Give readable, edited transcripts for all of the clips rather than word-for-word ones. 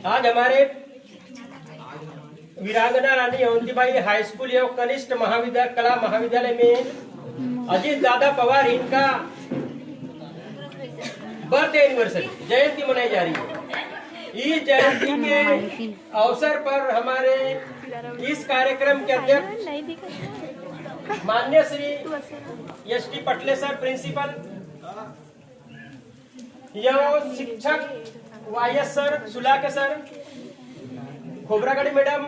आज हमारे वीरांगना रानी अवंतीबाई हाई स्कूल एवं कनिष्ठ महाविद्यालय कला महाविद्यालय में अजीत दादा पवार इनका बर्थ एनिवर्सरी जयंती मनाई जा रही है। इस जयंती के अवसर पर हमारे इस कार्यक्रम के अध्यक्ष माननीय श्री एस.टी. पटले सर प्रिंसिपल एवं शिक्षक वाईएस सर, सुलाके सर, खोबरागढ़ी मैडम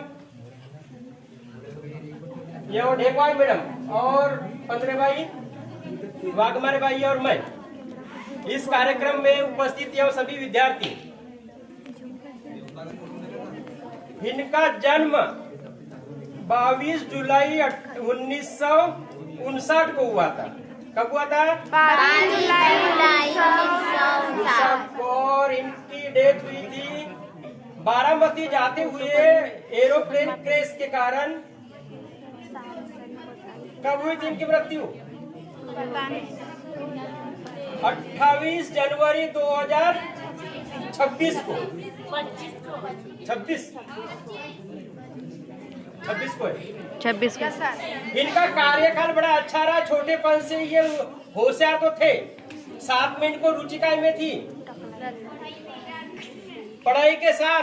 एवं ढेकवाड़ मैडम और पंद्रे भाई, वाघमारे भाई और मैं इस कार्यक्रम में उपस्थित एवं सभी विद्यार्थी। इनका जन्म 22 जुलाई 1959 को हुआ था। कब हुआ था? 22 जुलाई 1959 और इनकी डेथ हुई थी बारामती जाते हुए एरोप्लेन क्रैश के कारण। कब हुई थी इनकी मृत्यु? 28 जनवरी 2026 को। 26 को इनका कार्यकाल बड़ा अच्छा रहा। छोटेपन से ये होशियार तो थे, साथ में इनको रुचिका में थी, पढ़ाई के साथ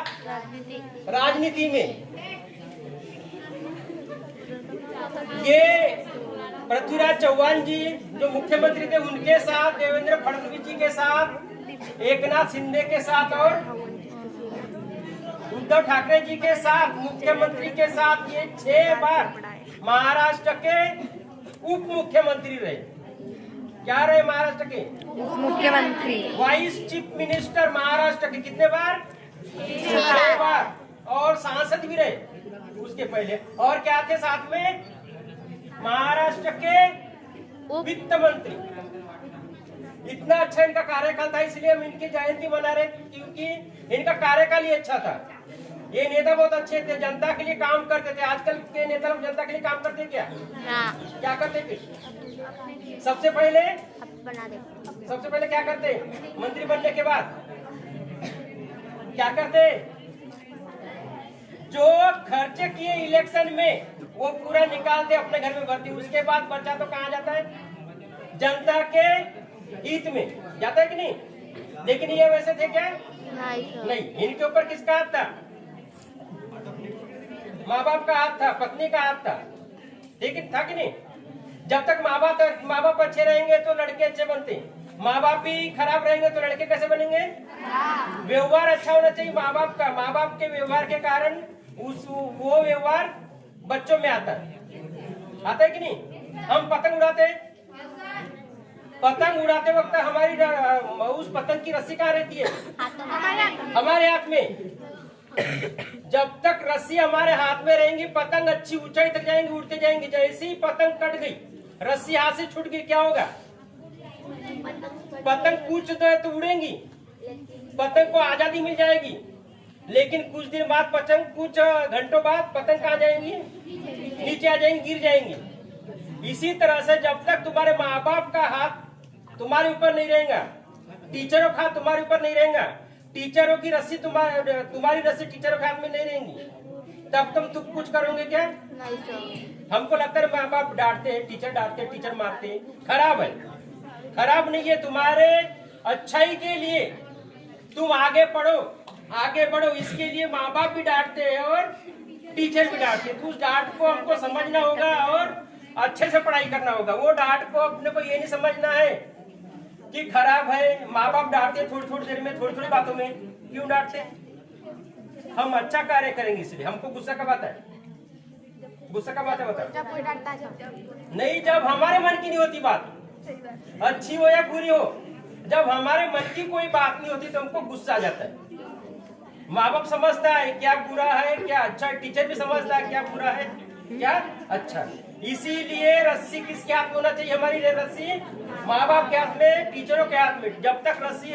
राजनीति में। ये पृथ्वीराज चौहान जी जो मुख्यमंत्री थे उनके साथ, देवेंद्र फडणवीस जी के साथ, एकनाथ शिंदे के साथ और उद्धव ठाकरे जी के साथ, मुख्यमंत्री के साथ ये 6 बार महाराष्ट्र के उप मुख्यमंत्री रहे। क्या रहे महाराष्ट्र के? उप मुख्यमंत्री, वाइस चीफ मिनिस्टर महाराष्ट्र के। कितने बार? 6 बार। और सांसद भी रहे उसके पहले। और क्या थे साथ में? महाराष्ट्र के वित्त मंत्री। इतना अच्छा इनका कार्यकाल था, इसलिए हम इनकी जयंती मना रहे, क्योंकि इनका कार्यकाल ही अच्छा था। ये नेता बहुत अच्छे थे, जनता के लिए काम करते थे। आजकल के नेता लोग जनता के लिए काम करते क्या? क्या करते थे? सबसे पहले क्या करते? मंत्री बनने के बाद क्या करते? जो खर्चे किए इलेक्शन में वो पूरा निकालते, अपने घर में भरते। उसके बाद बचा तो कहाँ जाता है? जनता के हित में जाता है कि नहीं? लेकिन ये वैसे थे क्या? नहीं। इनके ऊपर किसका हाथ था? माँ बाप का हाथ था, पत्नी का हाथ था। लेकिन था कि नहीं? जब तक माँ बाप अच्छे रहेंगे तो लड़के अच्छे बनते। माँ बाप भी खराब रहेंगे तो लड़के कैसे बनेंगे? व्यवहार अच्छा होना चाहिए माँ बाप का। माँ बाप के व्यवहार के कारण वो व्यवहार बच्चों में आता है कि नहीं? हम पतंग उड़ाते वक्त हमारी उस पतंग की रस्सी कहाँ रहती है? हमारे हाथ में। जब तक रस्सी हमारे हाथ में रहेंगी, पतंग अच्छी ऊंचाई तक जाएंगी, उड़ते जाएंगे। जैसे ही पतंग कट गई, रस्सी हाथ से छूट गई, क्या होगा? पतंग कुछ दे तो उड़ेंगी, पतंग को आजादी मिल जाएगी। लेकिन कुछ दिन बाद पतंग, कुछ घंटों बाद पतंग कहाँ जाएंगी? नीचे आ जाएंगी, गिर जाएंगी। इसी तरह से जब तक तुम्हारे माँ बाप का हाथ तुम्हारे ऊपर नहीं रहेगा, टीचरों का हाथ तुम्हारे ऊपर नहीं रहेगा, टीचरों की रस्सी तुम्हारी रस्सी टीचरों के हाथ में नहीं रहेंगी, तब तुम कुछ करोगे क्या? हमको लगता है माँ बाप डांटते हैं, टीचर मारते हैं, खराब है। खराब नहीं है, तुम्हारे अच्छाई के लिए तुम आगे बढ़ो। इसके लिए माँ बाप भी डांटते हैं और टीचर भी डांटते हैं। तो उस डांट को हमको समझना होगा और अच्छे से पढ़ाई करना होगा। वो डांट को अपने को ये नहीं समझना है कि खराब है। माँ बाप डांटते थोड़ी देर में, थोड़ी बातों में। क्यों डांटते? हम अच्छा कार्य करेंगे इसलिए। हमको गुस्सा कब आता है? बताओ। जब कोई डांटता है। नहीं, जब हमारे मन की नहीं होती बात, अच्छी हो या बुरी हो, जब हमारे मन की कोई बात नहीं होती तो हमको गुस्सा आ जाता है। माँ बाप समझता है क्या बुरा है, क्या अच्छा है। टीचर भी समझता है क्या बुरा है, क्या अच्छा। इसीलिए रस्सी किसके हाथ में होना चाहिए? हमारी रस्सी माँ बाप के हाथ में, टीचरों के हाथ में। जब तक रस्सी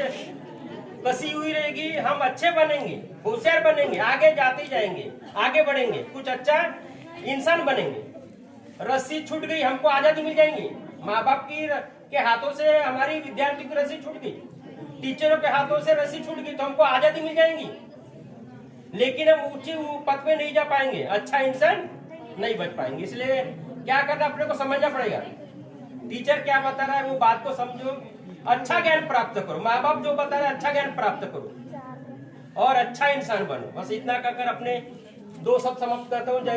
कसी हुई रहेगी, हम अच्छे बनेंगे, होशियार बनेंगे, आगे जाते जाएंगे, आगे बढ़ेंगे, कुछ अच्छा इंसान बनेंगे। रस्सी छूट गई, हमको आजादी मिल जाएंगी। माँ बाप के हाथों से हमारी विद्यार्थी की रस्सी छूट गई, टीचरों के हाथों से रस्सी छूट गई, तो हमको आजादी मिल जाएंगी। लेकिन हम ऊंचे पद पे नहीं जा पाएंगे, अच्छा इंसान नहीं बच पाएंगे। इसलिए क्या करना, अपने को समझना पड़ेगा। टीचर क्या बता रहा है वो बात को समझो, अच्छा ज्ञान प्राप्त करो। माँ बाप जो बता रहे हैं अच्छा ज्ञान प्राप्त करो और अच्छा इंसान बनो। बस इतना कहकर अपने 2 शब्द समाप्त करता हूँ।